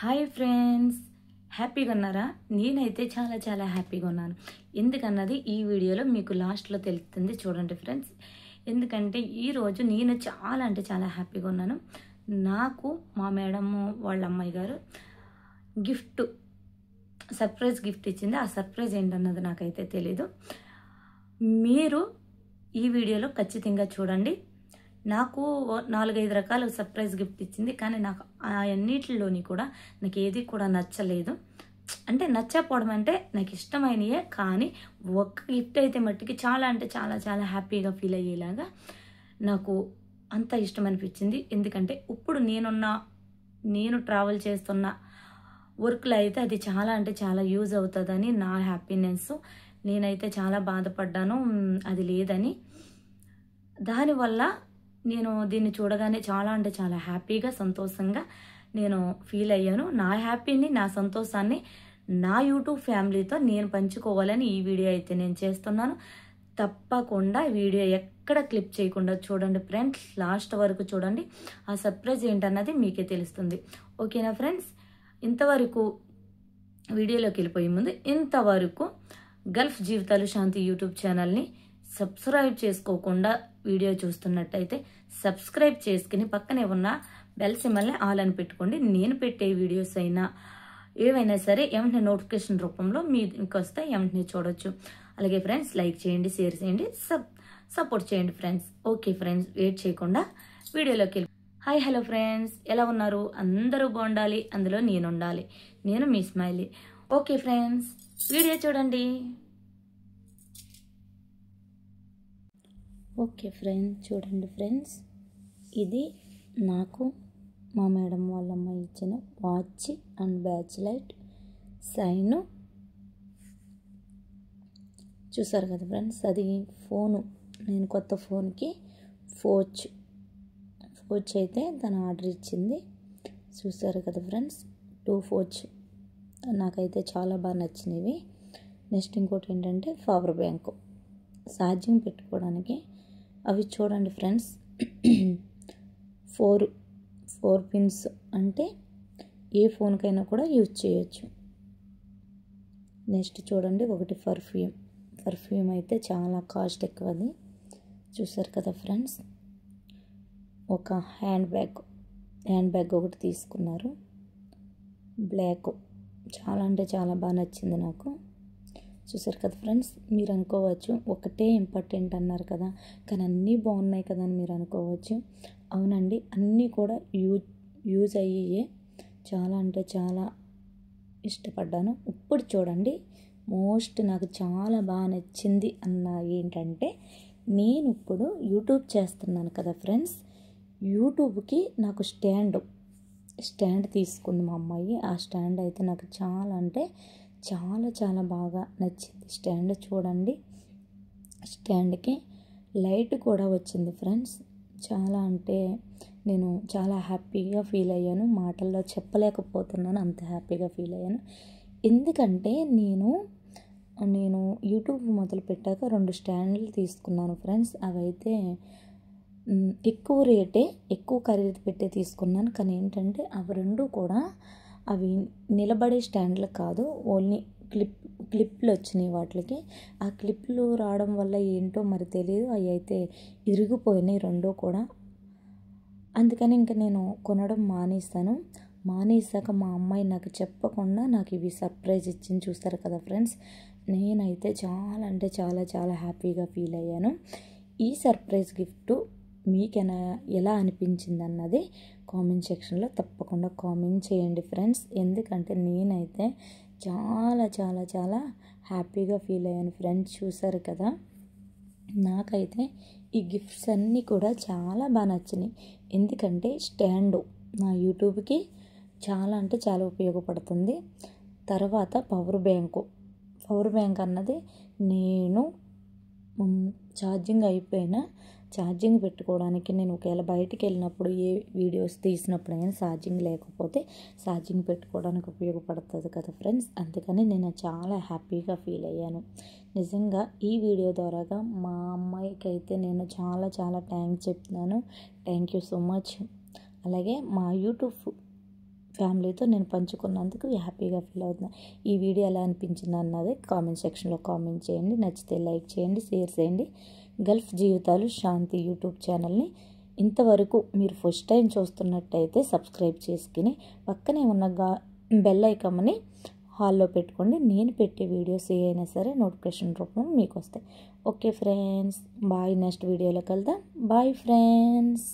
Hi friends, హ్యాపీగా ఉన్నారా? నేనైతే చాలా చాలా హ్యాపీగా ఉన్నాను. ఎందుకన్నది ఈ వీడియోలో మీకు లాస్ట్లో తెలుస్తుంది. చూడండి ఫ్రెండ్స్, ఎందుకంటే ఈరోజు నేను చాలా అంటే చాలా హ్యాపీగా ఉన్నాను. నాకు మా మేడము వాళ్ళ అమ్మాయి గారు సర్ప్రైజ్ గిఫ్ట్ ఇచ్చింది. ఆ సర్ప్రైజ్ ఏంటన్నది నాకైతే తెలీదు. మీరు ఈ వీడియోలో ఖచ్చితంగా చూడండి. నాకు 4-5 రకాల సర్ప్రైజ్ గిఫ్ట్ ఇచ్చింది, కానీ నాకు అన్నిటిలోని కూడా నాకు ఏది కూడా నచ్చలేదు. అంటే నచ్చకపోవడం అంటే నాకు ఇష్టమైనయే, కానీ ఒక్క గిఫ్ట్ అయితే మట్టికి చాలా అంటే చాలా చాలా హ్యాపీగా ఫీల్ అయ్యేలాగా నాకు అంత ఇష్టం అనిపించింది. ఎందుకంటే ఇప్పుడు నేను ట్రావెల్ చేస్తున్న వర్క్లో అయితే అది చాలా అంటే చాలా యూజ్ అవుతుందని నా హ్యాపీనెస్. నేనైతే చాలా బాధపడ్డాను అది లేదని. దానివల్ల నేను దీన్ని చూడగానే చాలా అంటే చాలా హ్యాపీగా సంతోషంగా నేను ఫీల్ అయ్యాను. నా హ్యాపీని, నా సంతోషాన్ని నా యూట్యూబ్ ఫ్యామిలీతో నేను పంచుకోవాలని ఈ వీడియో అయితే నేను చేస్తున్నాను. తప్పకుండా వీడియో ఎక్కడ క్లిప్ చేయకుండా చూడండి ఫ్రెండ్స్, లాస్ట్ వరకు చూడండి. ఆ సర్ప్రైజ్ ఏంటన్నది మీకే తెలుస్తుంది. ఓకేనా ఫ్రెండ్స్? ఇంతవరకు వీడియోలోకి వెళ్ళిపోయే ముందు ఇంతవరకు గల్ఫ్ జీవితాలు శాంతి యూట్యూబ్ ఛానల్ని సబ్స్క్రైబ్ చేసుకోకుండా వీడియో చూస్తున్నట్టయితే సబ్స్క్రైబ్ చేసుకుని పక్కనే ఉన్న బెల్ సింబల్ని ఆల్ అని పెట్టుకోండి. నేను పెట్టే వీడియోస్ అయినా ఏవైనా సరే వెంటనే నోటిఫికేషన్ రూపంలో మీకు వస్తే వెంటనే చూడొచ్చు. అలాగే ఫ్రెండ్స్, లైక్ చేయండి, షేర్ చేయండి, సపోర్ట్ చేయండి ఫ్రెండ్స్. ఓకే ఫ్రెండ్స్, వెయిట్ చేయకుండా వీడియోలోకి వెళ్ళి హాయ్ హలో ఫ్రెండ్స్, ఎలా ఉన్నారు? అందరూ బాగుండాలి, అందులో నేను ఉండాలి. నేను మీ స్మైలీ. ఓకే ఫ్రెండ్స్, వీడియో చూడండి. ఓకే ఫ్రెండ్స్, చూడండి ఫ్రెండ్స్, ఇది నాకు మా మేడం వాళ్ళ అమ్మాయి ఇచ్చిన వాచ్ అండ్ బ్యాచ్ లైట్ సైను. చూసారు కదా ఫ్రెండ్స్, అది ఫోను. నేను కొత్త ఫోన్కి ఫోచ్ అయితే తను ఆర్డర్ ఇచ్చింది. చూసారు కదా ఫ్రెండ్స్, 2 ఫోచ్ నాకైతే చాలా బాగా నచ్చినవి. నెక్స్ట్ ఇంకోటి ఏంటంటే పవర్ బ్యాంకు, ఛార్జింగ్ పెట్టుకోవడానికి. అవి చూడండి ఫ్రెండ్స్, 4 పిన్స్, అంటే ఏ ఫోన్కైనా కూడా యూజ్ చేయొచ్చు. నెక్స్ట్ చూడండి, ఒకటి పర్ఫ్యూమ్ అయితే చాలా కాస్ట్ ఎక్కువ. అది చూసారు కదా ఫ్రెండ్స్. ఒక హ్యాండ్ బ్యాగ్ ఒకటి తీసుకున్నారు, బ్లాక్. చాలా అంటే చాలా బాగా నచ్చింది నాకు. చూసారు కదా ఫ్రెండ్స్, మీరు అనుకోవచ్చు ఒకటే ఇంపార్టెంట్ అన్నారు కదా, కానీ అన్నీ బాగున్నాయి కదా అని మీరు అనుకోవచ్చు. అవునండి, అన్నీ కూడా యూజ్ అయ్యే చాలా అంటే చాలా ఇష్టపడ్డాను. ఇప్పుడు చూడండి, నాకు చాలా బాగా నచ్చింది ఏంటంటే, నేను ఇప్పుడు యూట్యూబ్ చేస్తున్నాను కదా ఫ్రెండ్స్. యూట్యూబ్కి నాకు స్టాండ్ తీసుకుంది మా అమ్మాయి. ఆ స్టాండ్ అయితే నాకు చాలా అంటే చాలా చాలా బాగా నచ్చింది. స్టాండ్ చూడండి, స్టాండ్కి లైట్ కూడా వచ్చింది ఫ్రెండ్స్. చాలా అంటే నేను చాలా హ్యాపీగా ఫీల్ అయ్యాను. మాటల్లో చెప్పలేకపోతున్నాను, అంత హ్యాపీగా ఫీల్ అయ్యాను. ఎందుకంటే నేను యూట్యూబ్ మొదలు పెట్టాక 2 స్టాండ్లు తీసుకున్నాను ఫ్రెండ్స్. అవైతే ఎక్కువ ఖరీదు పెట్టే తీసుకున్నాను. కానీ ఏంటంటే అవి 2 కూడా అవి నిలబడే స్టాండ్లు కాదు, ఓన్లీ క్లిప్లు వచ్చినాయి వాటికి. ఆ క్లిప్లు రావడం వల్ల ఏంటో మరి తెలియదు, అవి అయితే ఇరిగిపోయినాయి 2 కూడా. అందుకని ఇంకా నేను కొనడం మానేసాక మా అమ్మాయి నాకు చెప్పకుండా నాకు ఇవి సర్ప్రైజ్ ఇచ్చింది. చూస్తారు కదా ఫ్రెండ్స్, నేనైతే చాలా అంటే చాలా చాలా హ్యాపీగా ఫీల్ అయ్యాను. ఈ సర్ప్రైజ్ గిఫ్ట్ మీకైనా ఎలా అనిపించింది అన్నది కామెంట్ సెక్షన్లో తప్పకుండా కామెంట్ చేయండి ఫ్రెండ్స్. ఎందుకంటే నేనైతే చాలా చాలా చాలా హ్యాపీగా ఫీల్ అయ్యాను ఫ్రెండ్స్. చూసారు కదా, నాకైతే ఈ గిఫ్ట్స్ అన్నీ కూడా చాలా బాగా నచ్చినాయి. ఎందుకంటే స్టాండు నా యూట్యూబ్కి చాలా అంటే చాలా ఉపయోగపడుతుంది. తర్వాత పవర్ బ్యాంక్ అన్నది నేను ఛార్జింగ్ పెట్టుకోవడానికి, నేను ఒకవేళ బయటికి వెళ్ళినప్పుడు ఏ వీడియోస్ తీసినప్పుడైనా ఛార్జింగ్ లేకపోతే ఛార్జింగ్ పెట్టుకోవడానికి ఉపయోగపడుతుంది కదా ఫ్రెండ్స్. అందుకని నేను చాలా హ్యాపీగా ఫీల్ అయ్యాను. నిజంగా ఈ వీడియో ద్వారాగా మా అమ్మాయికి అయితే నేను చాలా చాలా థ్యాంక్స్ చెప్తున్నాను. Thank you so much. అలాగే మా యూట్యూబ్ ఫ్యామిలీతో నేను పంచుకున్నందుకు హ్యాపీగా ఫీల్ అవుతున్నాను. ఈ వీడియో ఎలా అనిపించింది అన్నది కామెంట్ సెక్షన్లో కామెంట్ చేయండి. నచ్చితే లైక్ చేయండి, షేర్ చేయండి. గల్ఫ్ జీవితాలు శాంతి యూట్యూబ్ ఛానల్ని ఇంతవరకు మీరు ఫస్ట్ టైం చూస్తున్నట్టయితే సబ్స్క్రైబ్ చేసుకుని పక్కనే ఉన్న బెల్ ఐకాన్ని హాల్లో పెట్టుకోండి. నేను పెట్టే వీడియోస్ ఏ అయినా సరే నోటిఫికేషన్ రూపంలో మీకు వస్తాయి. Okay friends, bye. నెక్స్ట్ వీడియోలో కలుద్దాం. Bye friends.